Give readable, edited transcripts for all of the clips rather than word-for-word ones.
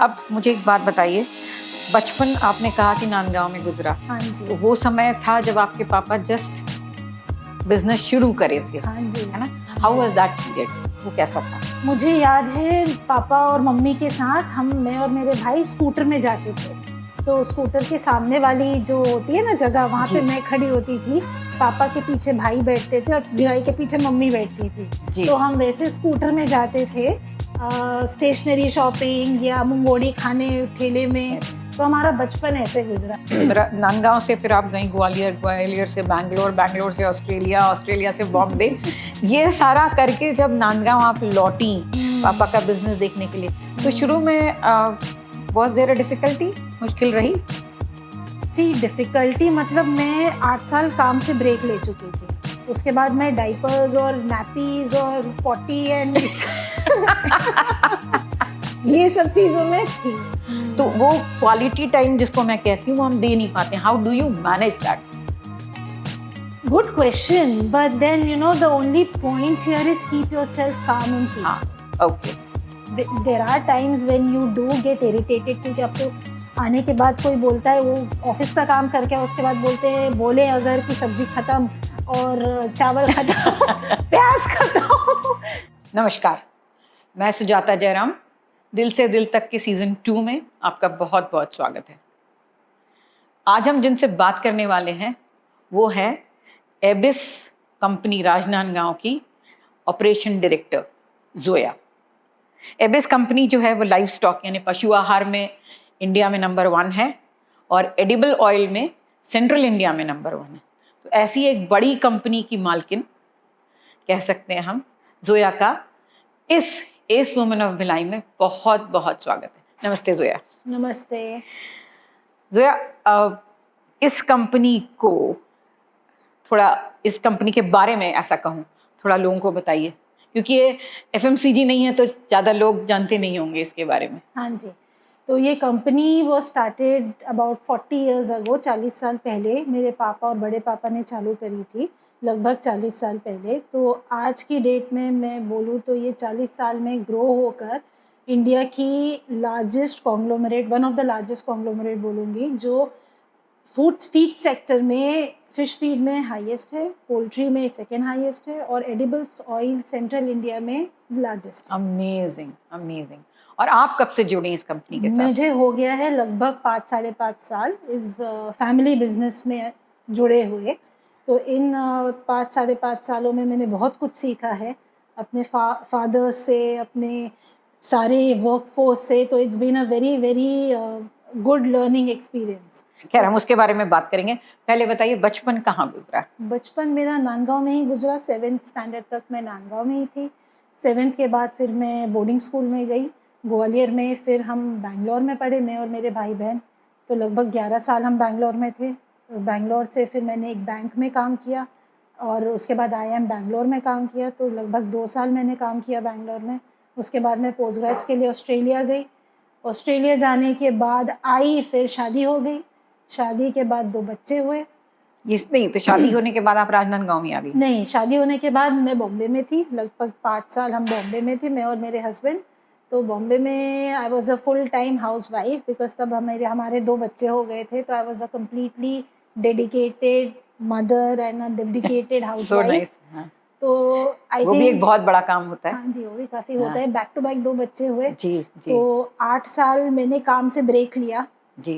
अब मुझे एक बात बताइए, बचपन आपने कहा कि नांदगांव में गुजरा। हाँ जी। तो वो समय था जब आपके पापा जस्ट बिजनेस शुरू करे थे, हाँ जी। है ना? How was that period? वो कैसा था? मुझे याद है पापा और मम्मी के साथ मैं और मेरे भाई स्कूटर में जाते थे। तो स्कूटर के सामने वाली जो होती है ना जगह, वहाँ पे मैं खड़ी होती थी, पापा के पीछे भाई बैठते थे और भाई के पीछे मम्मी बैठती थी। तो हम वैसे स्कूटर में जाते थे स्टेशनरी शॉपिंग या मुंगोड़ी खाने ठेले में। तो हमारा बचपन ऐसे गुजरा। नांदगांव से फिर आप गई ग्वालियर, ग्वालियर से बैंगलोर, बैंगलोर से ऑस्ट्रेलिया, ऑस्ट्रेलिया से बॉम्बे। ये सारा करके जब नांदगांव आप लौटी पापा का बिजनेस देखने के लिए, तो शुरू में वाज देयर अ डिफिकल्टी? मुश्किल रही? डिफिकल्टी मतलब मैं 8 साल काम से ब्रेक ले चुकी थी। उसके बाद मैं डाइपर्स और नैपीज और पॉटी एंड ये सब चीज़ों में थी। तो वो क्वालिटी टाइम जिसको मैं कहती हूँ वो हम दे नहीं पाते। How do you manage that? Good question, but then you know the only point here is keep yourself calm and peaceful. Okay. There are times when you do get irritated क्योंकि आपको आने के बाद कोई बोलता है, वो ऑफिस का काम करके उसके बाद बोले अगर कि सब्जी खत्म और चावल खत्म प्याज खत्म। नमस्कार, मैं सुजाता जयराम। दिल से दिल तक के सीजन 2 में आपका बहुत बहुत स्वागत है। आज हम जिनसे बात करने वाले हैं वो है एबिस कंपनी राजनांदगांव की ऑपरेशन डायरेक्टर जोया। एबिस कंपनी जो है वो लाइव स्टॉक यानी पशु आहार में इंडिया में नंबर 1 है और एडिबल ऑयल में सेंट्रल इंडिया में नंबर 1 है। तो ऐसी एक बड़ी कंपनी की मालकिन कह सकते हैं हम, जोया का इस एस वुमेन ऑफ भिलाई में बहुत बहुत स्वागत है। नमस्ते जोया। नमस्ते जोया, इस कंपनी को थोड़ा, इस कंपनी के बारे में ऐसा कहूँ थोड़ा लोगों को बताइए, क्योंकि ये एफएमसीजी नहीं है तो ज़्यादा लोग जानते नहीं होंगे इसके बारे में। हाँ जी, तो ये कंपनी वो स्टार्टेड अबाउट 40 इयर्स अगो, 40 साल पहले मेरे पापा और बड़े पापा ने चालू करी थी, लगभग 40 साल पहले। तो आज की डेट में मैं बोलूँ तो ये 40 साल में ग्रो होकर इंडिया की largest conglomerate, one of the largest conglomerate बोलूँगी, जो फीड सेक्टर में फिश फीड में हाईएस्ट है, पोल्ट्री में सेकेंड हाईएस्ट है और एडिबल्स ऑयल सेंट्रल इंडिया में लार्जेस्ट है। Amazing amazing. और आप कब से जुड़ी इस कंपनी के साथ? मुझे हो गया है लगभग 5-5.5 साल इस फैमिली बिजनेस में जुड़े हुए। तो इन 5-5.5 सालों में मैंने बहुत कुछ सीखा है अपने फादर से, अपने सारे वर्कफोर्स से। तो it's been a very very good learning experience. खैर हम उसके बारे में बात करेंगे। पहले बताइए बचपन कहाँ गुजरा? बचपन मेरा नांदगांव में ही गुजरा। 7th स्टैंडर्ड तक मैं नांदगांव में ही थी। 7th के बाद फिर मैं बोर्डिंग स्कूल में गई ग्वालियर में। फिर हम बैंगलोर में पढ़े, मैं और मेरे भाई बहन। तो लगभग 11 साल हम बैंगलोर में थे। तो बैंगलोर से फिर मैंने एक बैंक में काम किया और उसके बाद IIM बैंगलोर में काम किया। तो लगभग 2 साल मैंने काम किया बैंगलोर में। उसके बाद मैं पोस्ट ग्रेड्स के लिए ऑस्ट्रेलिया गई। ऑस्ट्रेलिया जाने के बाद आई, फिर शादी हो गई। शादी के बाद 2 बच्चे हुए। नहीं तो शादी होने के बाद आप राजनांदगांव में आ गई? नहीं, शादी होने के बाद मैं बॉम्बे में थी। लगभग 5 साल हम बॉम्बे में थे, मैं और मेरे हस्बैंड। तो बॉम्बे में आई was a full time house wife because तब हमारे 2 बच्चे हो गए थे। तो I was a completely dedicated mother and a dedicated house wife. तो आई वो भी एक बहुत बड़ा काम होता है। हाँ जी, वो भी काफ़ी होता है। बैक टू बैक 2 बच्चे हुए जी। तो 8 साल मैंने काम से ब्रेक लिया जी,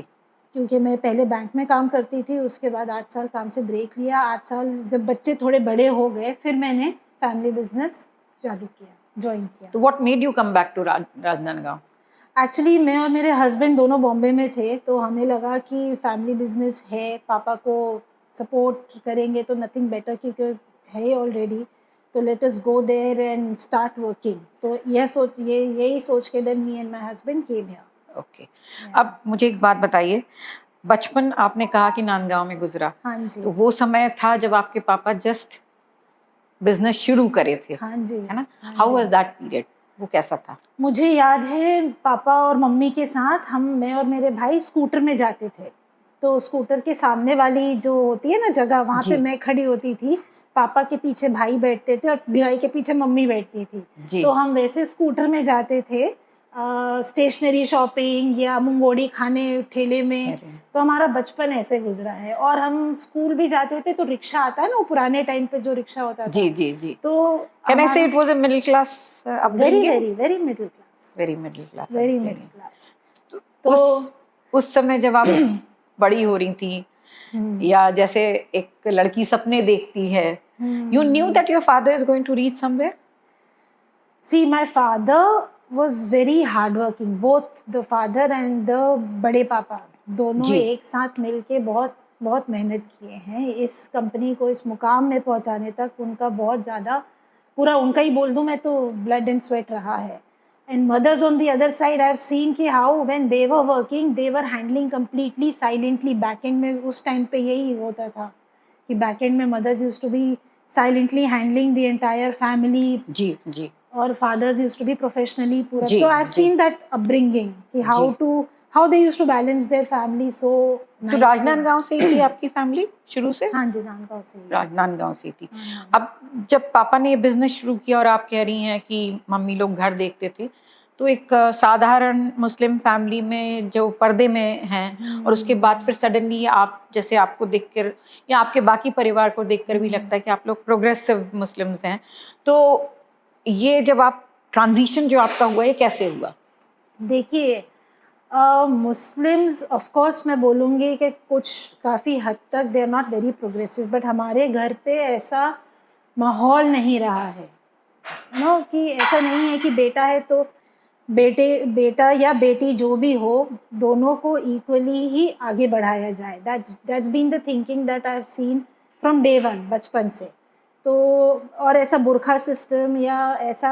क्योंकि मैं पहले बैंक में काम करती थी। उसके बाद 8 साल काम से ब्रेक लिया। 8 साल जब बच्चे थोड़े बड़े हो गए फिर मैंने फैमिली बिजनेस चालू किया, ज्वाइन किया। तो what made you come back to Rajnandgaon? Actually मैं और मेरे हस्बैंड दोनों बॉम्बे में थे। तो हमें लगा कि फैमिली बिजनेस है, पापा को सपोर्ट करेंगे तो नथिंग बेटर, क्योंकि है ऑलरेडी। तो let us go there and start working. तो यही सोच के then me and my husband came here. Okay. अब मुझे एक बात बताइए, बचपन आपने कहा कि नांदगांव में गुजरा। हाँ जी। तो वो समय था जब आपके पापा जस्ट बिजनेस शुरू करे थे। हाँ जी, है ना? हाँ हाउ जी। Was that period? वो कैसा था? मुझे याद है पापा और मम्मी के साथ मैं और मेरे भाई स्कूटर में जाते थे। तो स्कूटर के सामने वाली जो होती है ना जगह, वहाँ पे मैं खड़ी होती थी, पापा के पीछे भाई बैठते थे और भाई के पीछे मम्मी बैठती थी। तो हम वैसे स्कूटर में जाते थे स्टेशनरी शॉपिंग या मुंगोड़ी खाने ठेले में। अरे। तो हमारा बचपन ऐसे गुजरा है। और हम स्कूल भी जाते थे तो रिक्शा आता है ना, वो पुराने टाइम पे जो रिक्शा होता था। जी जी जी। तो कैन आई से it was a middle class very upbringing? Very very middle class, very middle class very upbringing. Middle class. तो तो उस समय जब आप बड़ी हो रही थी, या जैसे एक लड़की सपने देखती है, you knew that your father is going to reach somewhere? See, my father was very hardworking. Both the father and the बड़े पापा दोनों जी। एक साथ मिलके बहुत बहुत मेहनत किए हैं इस कंपनी को इस मुकाम में पहुंचाने तक। उनका बहुत ज़्यादा, पूरा उनका ही बोल दूं मैं तो, ब्लड एंड स्वेट रहा है। And mothers on the other side I have seen कि how when they were working they were handling completely silently. Back end में उस टाइम पे यही होता था कि बैक एंड में mothers used to be silently handling the entire family, जी जी और fathers used to be professionally पूरा। जी तो I have ji seen that upbringing कि how they used to balance their family so तो nicely। राजनांदगांव से ही थी आपकी फैमिली शुरू से? हाँ जी, नांदगांव से ही। राजनांदगांव से थी। हाँ। अब जब पापा ने ये बिजनेस शुरू किया और आप कह रही हैं कि मम्मी लोग घर देखते थे, तो एक साधारण मुस्लिम फैमिली में जो पर्दे में हैं, और उसके बाद फिर सडनली आप, जैसे आपको देखकर या आपके बाकी परिवार को देखकर भी लगता है कि आप लोग प्रोग्रेसिव मुस्लिम्स हैं, तो ये जब आप ट्रांजिशन जो आपका हुआ, ये कैसे हुआ? देखिए, मुस्लिम्स ऑफ कोर्स मैं बोलूँगी कि कुछ काफ़ी हद तक they are not very progressive, but हमारे घर पे ऐसा माहौल नहीं रहा है नो, कि ऐसा नहीं है कि बेटा है तो बेटा या बेटी जो भी हो, दोनों को इक्वली ही आगे बढ़ाया जाए। That's been the thinking that I have seen from day one, बचपन से। तो और ऐसा बुरखा सिस्टम या ऐसा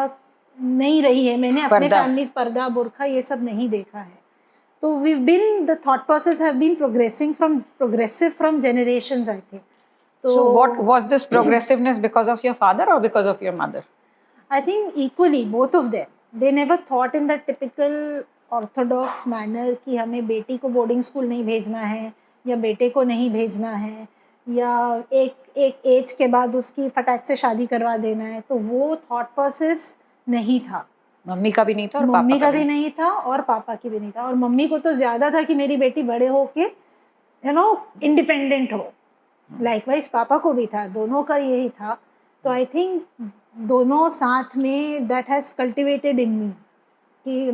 नहीं रही है, मैंने अपने पर्दा। फैमिली पर्दा बुरखा ये सब नहीं देखा है। तो we've been the thought process have been progressive from generations I think. So what was this progressiveness, because of your father or because of your mother? I think equally both of them. They never thought in the typical orthodox manner कि हमें बेटी को boarding school नहीं भेजना है या बेटे को नहीं भेजना है या एक एज के बाद उसकी फटाक से शादी करवा देना है। तो वो थॉट प्रोसेस नहीं था। मम्मी का भी नहीं था और मम्मी पापा का भी नहीं था और पापा की भी नहीं था। और मम्मी को तो ज़्यादा था कि मेरी बेटी बड़े होके इंडिपेंडेंट हो। लाइकवाइज पापा को भी था, दोनों का यही था। तो आई थिंक दोनों साथ में दैट हैज कल्टिवेटेड इन मी कि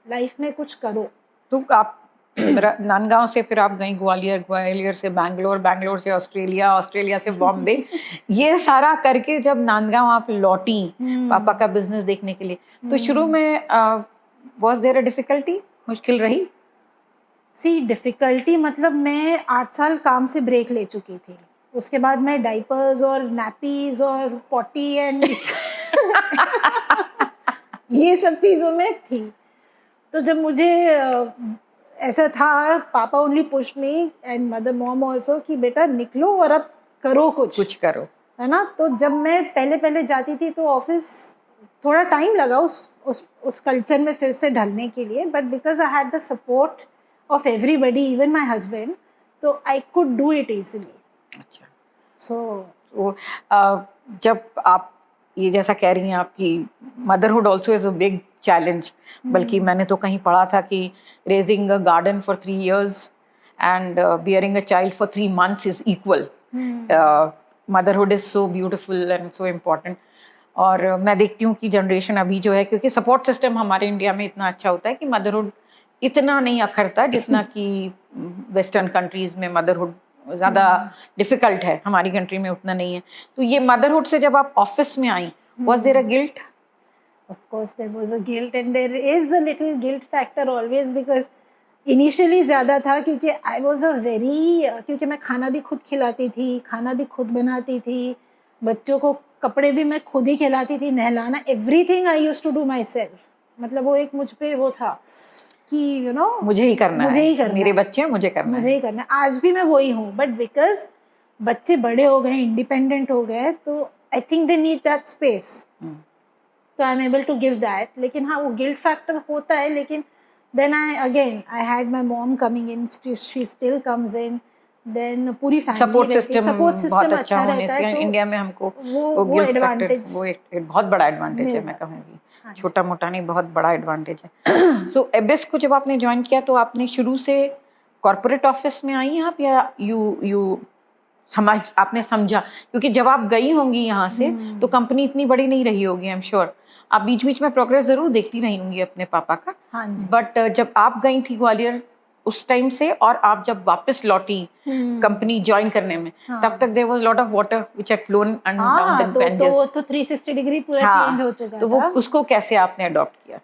लाइफ में कुछ करो। तो आप नांदगांव से फिर आप गई ग्वालियर, ग्वालियर से बैंगलोर, बैंगलोर से ऑस्ट्रेलिया, ऑस्ट्रेलिया से बॉम्बे, ये सारा करके जब नांदगांव आप लौटी पापा का बिजनेस देखने के लिए, तो शुरू में वाज देयर अ डिफिकल्टी? मुश्किल रही? सी डिफ़िकल्टी मतलब मैं 8 साल काम से ब्रेक ले चुकी थी। उसके बाद मैं डाइपर्स और नैपीज़ और पॉटी एंड ये सब चीज़ों में थी। तो जब मुझे ऐसा था, पापा only pushed me and mother mom also कि बेटा निकलो और अब करो कुछ करो, है ना। तो जब मैं पहले जाती थी तो ऑफिस थोड़ा टाइम लगा उस कल्चर में फिर से ढलने के लिए, but because I had the support of everybody, even my husband, so I could do it easily. अच्छा। So जब आप ये जैसा कह रही हैं आपकी motherhood also is a big challenge, बल्कि मैंने तो कहीं पढ़ा था कि raising a garden for 3 years and bearing a child for 3 months is equal. Motherhood is so beautiful and so important. और मैं देखती हूँ कि जनरेशन अभी जो है, क्योंकि सपोर्ट सिस्टम हमारे इंडिया में इतना अच्छा होता है कि मदरहुड इतना नहीं अखरता जितना कि वेस्टर्न कंट्रीज में मदरहुड ज़्यादा डिफिकल्ट है, हमारी कंट्री में उतना नहीं है। तो ये मदरहुड से जब आप ऑफिस में आई, was there a guilt? Of course there was a guilt and there is a little guilt factor always because initially ज़्यादा था क्योंकि आई वॉज अ वेरी, क्योंकि मैं खाना भी खुद खिलाती थी, खाना भी खुद बनाती थी, बच्चों को कपड़े भी मैं खुद ही खिलाती थी, नहलाना everything I used to do myself. मतलब वो एक मुझ पे वो था कि मुझे ही करना है, मेरे बच्चे हैं, मुझे करना है। आज भी मैं वही हूँ, बट बिकॉज बच्चे बड़े हो गए, इंडिपेंडेंट हो गए, तो I think they need that space, तो I am able to give that. लेकिन हाँ, वो गिल्ट फैक्टर होता है। लेकिन then I had my mom coming in, she still comes in, then पूरी फैमिली सपोर्ट सिस्टम सपोर्ट बहुत सिस्टम अच्छा अच्छा होने रहता से है, तो इंडिया में हमको वो guilt factor, एडवांटेज वो एक बहुत बड़ा एडवांटेज है, मिल मैं जाता है। कहूँगी हाँ जी। छोटा मोटा नहीं, बहुत बड़ा एडवांटेज है। सो एबिस को जब आपने ज्वाइन किया तो आपने शुरू से कॉर्पोरेट ऑफिस में आई आप, या यू आपने समझा, क्योंकि जब आप गई होंगी यहाँ से तो कंपनी इतनी बड़ी नहीं रही होगी, आई एम श्योर। आप बीच बीच में प्रोग्रेस जरूर देखती रही होंगी अपने पापा का, हाँ जी। बट जब आप गई थी ग्वालियर उस टाइम से और आप जब वापस लौटी कंपनी ज्वाइन करने में, तब तक there was lot of water which had flown down the benches. तो 360 डिग्री पूरा हाँ, चेंज हो चुका तो वो था। उसको कैसे आपने अडॉप्ट किया?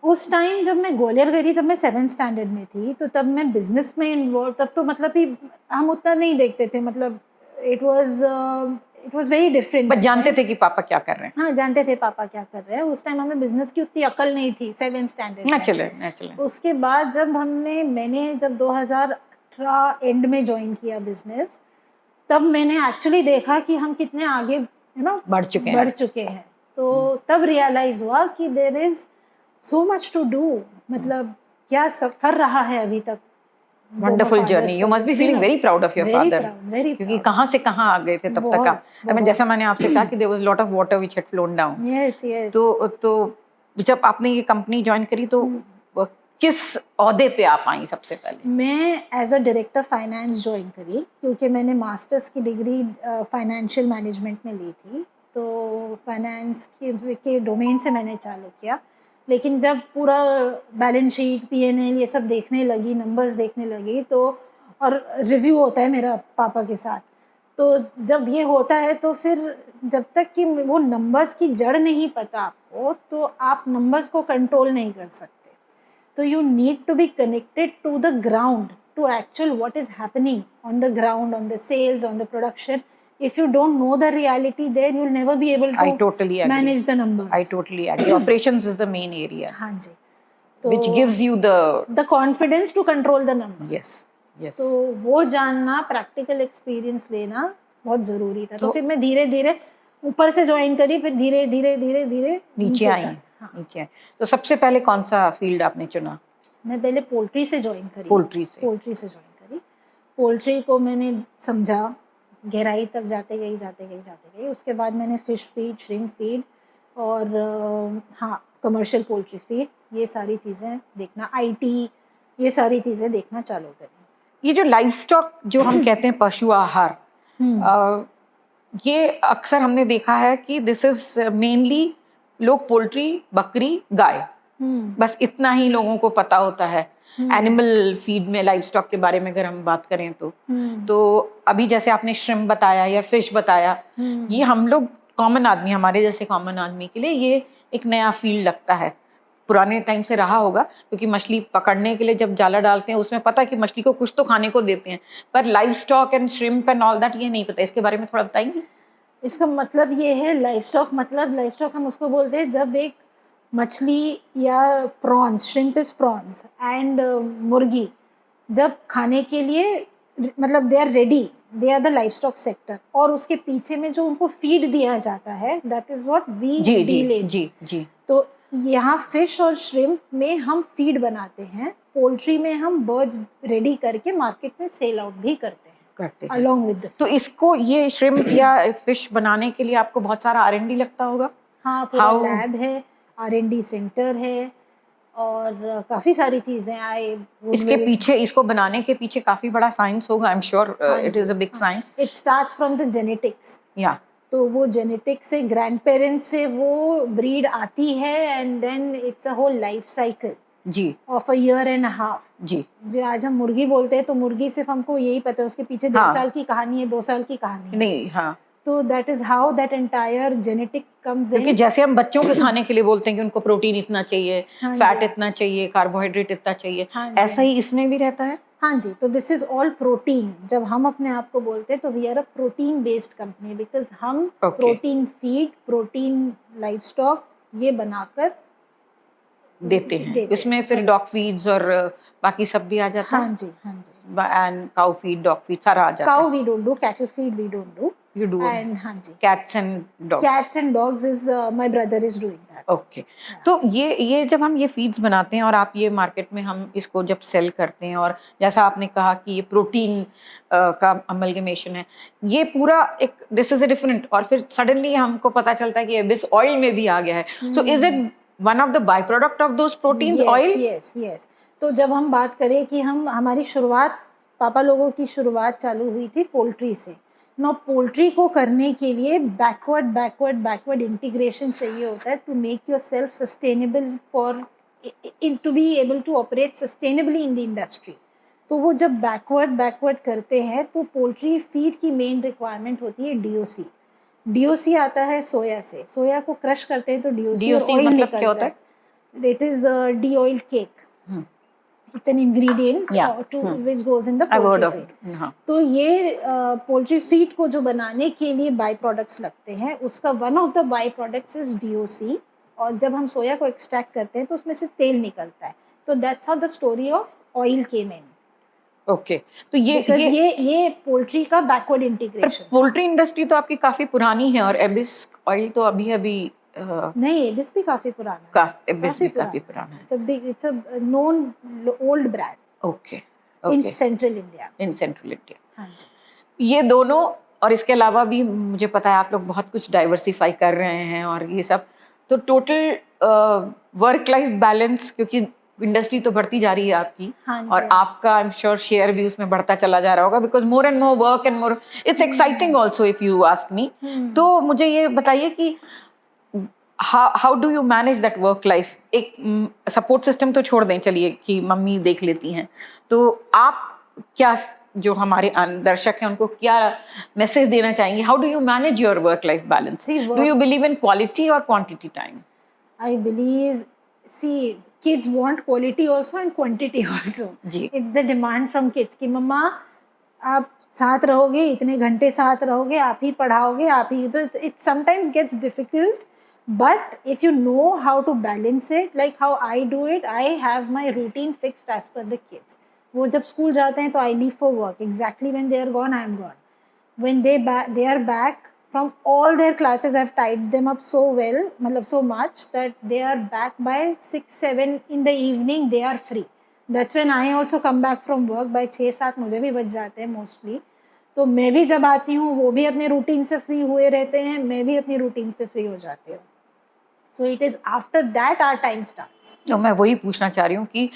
उस टाइम जब मैं ग्वालियर गई थी तब मैं 7th स्टैंडर्ड में थी, तो तब मैं बिजनेस में इन्वॉल्व, तब तो मतलब कि हम उतना नहीं देखते थे, मतलब it was very different. But जानते थे कि पापा क्या कर रहे हैं? हाँ, जानते थे पापा क्या कर रहे हैं। उस टाइम हमें बिजनेस की उतनी अकल नहीं थी 7th स्टैंडर्ड में। नेचुरल। उसके बाद जब मैंने जब 2018 एंड में ज्वाइन किया बिजनेस, तब मैंने एक्चुअली देखा कि हम कितने आगे बढ़ चुके हैं। तो तब रियलाइज हुआ कि there is so much to do, मतलब क्या सफर रहा है अभी तक। Wonderful journey, you must be feeling very proud of your father, क्योंकि कहाँ से कहाँ आ गए थे तब तक आप। आई मीन जैसा मैंने आपसे कहा कि there was lot of water which had flown down. Yes. तो जब आपने ये कंपनी ज्वाइन करी तो किस ओहदे पे आप आई सबसे पहले? मैं as a director finance join करी, क्योंकि मैंने मास्टर्स की डिग्री फाइनेंशियल मैनेजमेंट में ली थी, तो फाइनेंस के डोमेन से मैंने चालू किया। लेकिन जब पूरा बैलेंस शीट, पीएनएल ये सब देखने लगी, नंबर्स देखने लगी, तो और रिव्यू होता है मेरा पापा के साथ, तो जब ये होता है तो फिर जब तक कि वो नंबर्स की जड़ नहीं पता आपको, तो आप नंबर्स को कंट्रोल नहीं कर सकते। तो you need to be connected to the ground, to actual what is happening on the ground, on the sales, on the production. If you don't know the reality there, you'll never be able to I totally agree. manage the numbers. I totally agree. Operations is the main area. हाँ जी। Which gives you the confidence to control the numbers. Yes. तो वो जानना, practical experience लेना बहुत ज़रूरी था। तो फिर मैं धीरे धीरे ऊपर से ज्वाइन करी, फिर धीरे धीरे नीचे आई। नीचे आए तो सबसे पहले कौन सा फील्ड आपने चुना? मैं पहले पोल्ट्री से ज्वाइन करी। पोल्ट्री से ज्वाइन करी। पोल्ट्री को मैंने समझा, गहराई तक जाते गई। उसके बाद मैंने फिश फीड, श्रिम्प फीड और हाँ, कमर्शियल पोल्ट्री फीड, ये सारी चीज़ें देखना, आईटी, ये सारी चीज़ें देखना चालू करी। ये जो लाइव स्टॉक जो हम कहते हैं पशु आहार, ये अक्सर हमने देखा है कि दिस इज मेनली लोग पोल्ट्री, बकरी, गाय, बस इतना ही लोगों को पता होता है। एनिमल फीड में, लाइव स्टॉक के बारे में अगर हम बात करें तो अभी जैसे आपने श्रिम्प बताया या फिश बताया, ये हम लोग कॉमन आदमी, हमारे जैसे कॉमन आदमी के लिए ये एक नया फील्ड लगता है। पुराने टाइम से रहा होगा, क्योंकि मछली पकड़ने के लिए जब जाला डालते हैं उसमें पता है कि मछली को कुछ तो खाने को देते हैं, पर live stock and shrimp and all that ये नहीं पता। इसके बारे में थोड़ा बताएंगे? इसका मतलब ये है, लाइव स्टॉक हम उसको बोलते हैं जब एक मछली या prawns, shrimp is prawns and मुर्गी जब खाने के लिए, मतलब they are ready, they are the livestock sector, और उसके पीछे में जो उनको फीड दिया जाता है, that is what we deal in. जी। तो यहाँ फिश और श्रिम्प में हम फीड बनाते हैं, पोल्ट्री में हम बर्ड्स रेडी करके मार्केट में सेल आउट भी करते हैं अलॉन्ग विद। तो इसको, ये श्रिम्प या फिश बनाने के लिए आपको बहुत सारा R&D लगता होगा? हाँ, पूरा लैब है, R&D सेंटर है और काफ़ी सारी चीज़ें आए इसके पीछे। इसको बनाने के पीछे काफ़ी बड़ा साइंस होगा, I am sure it is a big science. It starts from the genetics. या तो वो जेनेटिक्स से, ग्रैंड पेरेंट्स से वो ब्रीड आती है, and then it's a whole life cycle जी of a year and half. जी। जो आज हम मुर्गी बोलते हैं, तो मुर्गी सिर्फ हमको यही पता है उसके पीछे 1.5 साल की कहानी है, 2 साल की कहानी है। नहीं, हाँ। तो that is how that entire genetic comes in. क्योंकि जैसे हम बच्चों के खाने के लिए बोलते हैं कि उनको प्रोटीन इतना चाहिए, फैट इतना चाहिए, कार्बोहाइड्रेट इतना चाहिए, ऐसा ही इसमें भी रहता है। हाँ जी। तो दिस इज ऑल प्रोटीन। जब हम अपने आप को बोलते हैं तो we are a protein based company, because हम protein feed, protein livestock ये बनाकर देते हैं। इसमें फिर डॉग फीड्स और बाकी सब भी आ जाता है। हाँ जी। And cow feed, dog feed सारा आ जाता है। Cow we don't do, cattle feed we don't do. You do and हाँ जी, cats and dogs. cats and dogs is my brother is doing that. Okay तो ये जब हम ये फीड्स बनाते हैं और आप ये मार्केट में हम इसको जब सेल करते हैं, और जैसा आपने कहा कि ये प्रोटीन का अमलगमेशन है, ये पूरा एक दिस इज अ डिफरेंट, और फिर सडनली हमको पता चलता है कि एबिस ऑयल में भी आ गया है. So is it one of the by product of those proteins, oil? Yes yes. तो जब हम बात करें कि हमारी शुरुआत, पापा लोगों की शुरुआत चालू हुई थी पोल्ट्री से. नो पोल्ट्री को करने के लिए बैकवर्ड इंटीग्रेशन चाहिए होता है to make yourself sustainable for to be able to operate sustainably in the industry. तो वो जब बैकवर्ड करते हैं तो पोल्ट्री फीड की मेन रिक्वायरमेंट होती है डीओसी. डीओसी आता है सोया से. सोया को क्रश करते हैं तो डीओसी और ऑयल मतलब निकलता क्या होता है. It is D-oiled cake. It's an ingredient which goes in the poultry feed. तो ये पोल्ट्री फीड को जो बनाने के लिए बाई प्रोडक्ट्स लगते हैं, उसका one of the by products is DOC. और जब हम सोया को एक्सट्रैक्ट करते हैं तो उसमें से तेल निकलता है. तो that's how the story of oil came in. Okay तो ये पोल्ट्री का बैकवर्ड इंटीग्रेशन. पोल्ट्री इंडस्ट्री तो आपकी काफी पुरानी है, और एबिस ऑयल तो अभी नहीं, एबिस भी काफी पुराना है. एबिस भी काफी पुराना है. It's a known old brand. Okay in Central India. In central India. हाँ जी. ये दोनों, और इसके अलावा भी मुझे पता है आप लोग बहुत कुछ डाइवर्सिफाई कर रहे हैं और ये सब, तो टोटल वर्क लाइफ बैलेंस, क्योंकि इंडस्ट्री तो बढ़ती जा रही है आपकी, और आपका आई एम श्योर शेयर भी उसमें बढ़ता चला जा रहा होगा, because more and more work and more it's exciting also if you ask me. तो मुझे ये बताइए कि how do you manage that work life? एक सपोर्ट सिस्टम तो छोड़ दें, चलिए कि मम्मी देख लेती हैं, तो आप क्या, जो हमारे दर्शक हैं उनको क्या मैसेज देना चाहेंगे? How do you manage your work life balance? Do you believe in quality और quantity time? I believe, see kids want quality also and quantity also. जी. It's the demand from kids कि मम्मा आप साथ रहोगे, इतने घंटे साथ रहोगे, आप ही पढ़ाओगे, आप ही. तो it sometimes gets difficult. But if you know how to balance it, like how I do it, I have my routine fixed as per the kids. वो जब स्कूल जाते हैं तो I leave for work. Exactly when they are gone, I am gone. When they are back from all their classes, I've tied them up so well, मतलब so much that they are back by 6-7 in the evening. They are free. That's when I also come back from work. by 6-7 मुझे भी बच जाते हैं mostly. तो मैं भी जब आती हूँ वो भी अपने रूटीन से फ्री हुए रहते हैं, मैं भी अपनी रूटीन से फ्री हो जाती हूँ. So it is after that our time starts. तो मैं वही पूछना चाह रही हूँ कि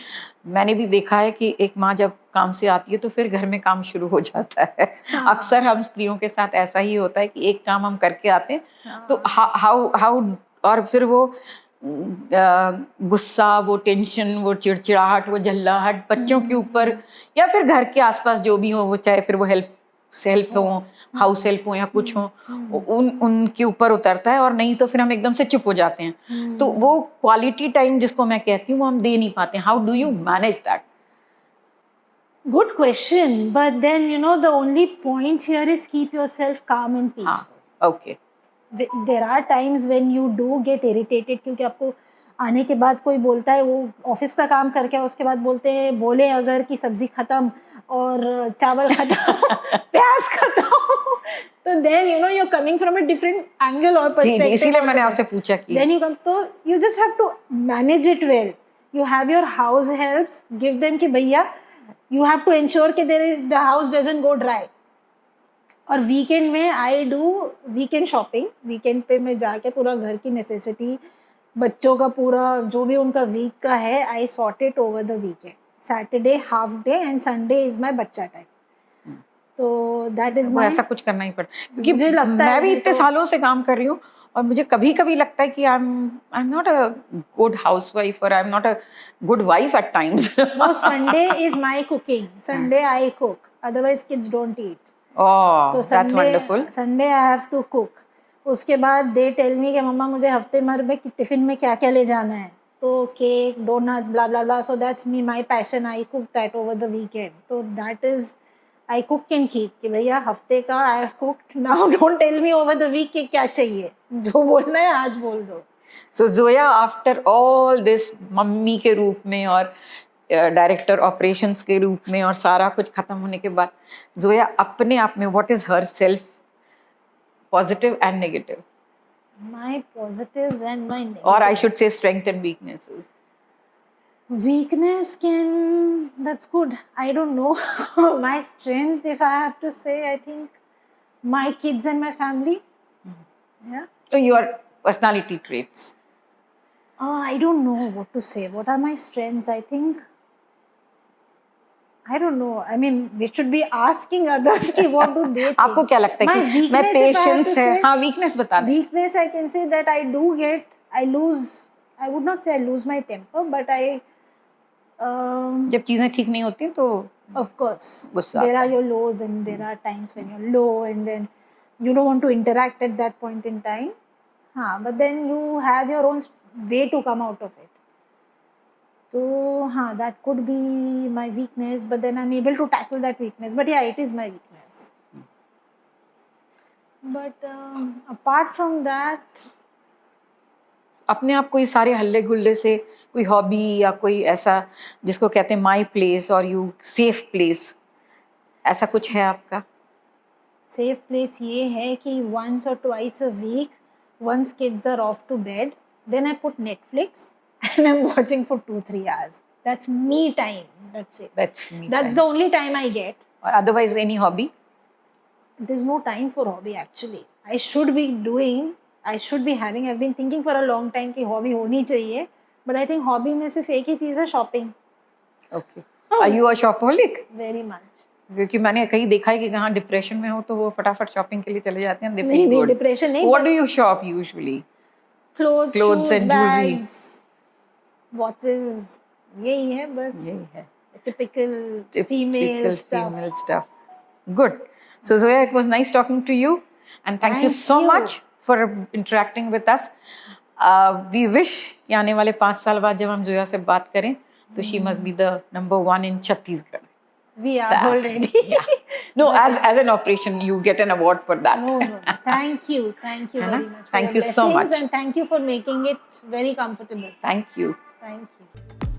मैंने भी देखा है कि एक माँ जब काम से आती है तो फिर घर में काम शुरू हो जाता है. अक्सर हम स्त्रियों के साथ ऐसा ही होता है कि एक काम हम करके आते हैं तो हाउ और फिर वो गुस्सा, वो टेंशन, वो चिड़चिड़ाहट, वो झल्लाहट बच्चों के ऊपर या फिर घर के आसपास जो भी हो, वो चाहे फिर वो हेल्प हो, हाउस हेल्प हो या कुछ हो, उनके ऊपर उतरता है, और नहीं तो फिर हम एकदम से चुप हो जाते हैं. तो वो क्वालिटी टाइम जिसको मैं कहती हूँ वो हम दे नहीं पाते. How do you manage that? Good question, but then you know the only point here is keep yourself calm and peaceful. Okay. There are times when you do get irritated क्योंकि आपको आने के बाद कोई बोलता है, वो ऑफिस का काम करके उसके बाद बोले अगर कि सब्जी खत्म और चावल खत्म प्याज खत्म, तो then you know you're coming from a different angle or perspective. जी, इसीलिए मैंने आपसे पूछा कि then you come, तो you just have to manage it well. You have your house helps, give them कि भैया you have to ensure कि the house doesn't go dry. और वीकेंड में I do weekend shopping. Weekend पे मैं जाके पूरा घर की नेसेसिटी, बच्चों का पूरा जो भी उनका वीक का है, I sort it over the weekend. Saturday half day and Sunday is my बच्चा टाइम. तो दैट इज माय, ऐसा कुछ करना ही पड़ता, क्योंकि मुझे लगता है मैं भी इतने सालों से काम कर रही हूँ और मुझे कभी कभी लगता है कि I am not a good housewife और I am not a good wife at times. No, Sunday is my cooking. Sunday I cook, otherwise kids don't eat. तो Sunday I have to cook. उसके बाद they tell me कि मम्मा मुझे हफ्ते भर में tiffin में क्या क्या ले जाना है, तो cake, donuts, blah blah blah. So that's me my passion. I cook that over the weekend. तो that is I cook and keep कि भैया हफ्ते का I have cooked, now don't tell me over the week कि क्या चाहिए, जो बोलना है आज बोल दो. So Zoya, after all this mummy के रूप में और डायरेक्टर ऑपरेशंस के रूप में और सारा कुछ खत्म होने के बाद, जोया अपने आप में what is her self Positive and negative. My positives and my negatives. Or I should say strength and weaknesses. Weakness can, that's good. I don't know. My strength, if I have to say, I think my kids and my family. Yeah. So your personality traits. I don't know what to say. What are my strengths? I think, I don't know. I mean, we should be asking others ki what do they think. आपको क्या लगता है My कि weakness, मैं if I have patience to है? say, हाँ, weakness बता दें. weakness, I can say that I lose, I would not say I lose my temper, but जब चीजें ठीक नहीं होती तो of course, गुस्सा there आता are है. your lows and there are times when you're low and then you don't want to interact at that point in time. But then you have your own way to come out of it. So, that could be my weakness, but then I'm able to tackle that weakness. But yeah, it is my weakness. But apart from that, अपने आप को ये सारे हल्ले गुल्ले से कोई hobby या कोई ऐसा जिसको कहते हैं माई प्लेस और यू सेफ प्लेस, ऐसा कुछ है आपका? safe place ये है कि once or twice a week, once kids are off to bed, then I put Netflix and I'm watching for 2-3 hours. That's me time. That's it. That's me That's time. the only time I get. Or otherwise any hobby? There's no time for hobby actually. I should be having. I've been thinking for a long time कि hobby होनी चाहिए. But I think hobby में सिर्फ एक ही चीज़ है, shopping. Okay. Are you a shopaholic? Very much. क्योंकि मैंने कहीं देखा है कि कहाँ डिप्रेशन में हो तो वो फटाफट शॉपिंग के लिए चले जाते हैं. नहीं, डिप्रेशन नहीं. What do you shop usually? Clothes, shoes, and bags, watches. यही है बस. यही है. Typical Female stuff. stuff. Good. So Zoya, it was nice talking to you, and thank you so much for interacting with us. We wish कि आने वाले 5 साल बाद जब हम जोया से बात करें तो she must be the number 1 in Chhattisgarh. We are already. Yeah. No, as an operation, you get an award for that. No. Thank you very much. Thank you so much. And thank you for making it very comfortable. Thank you. Thank you.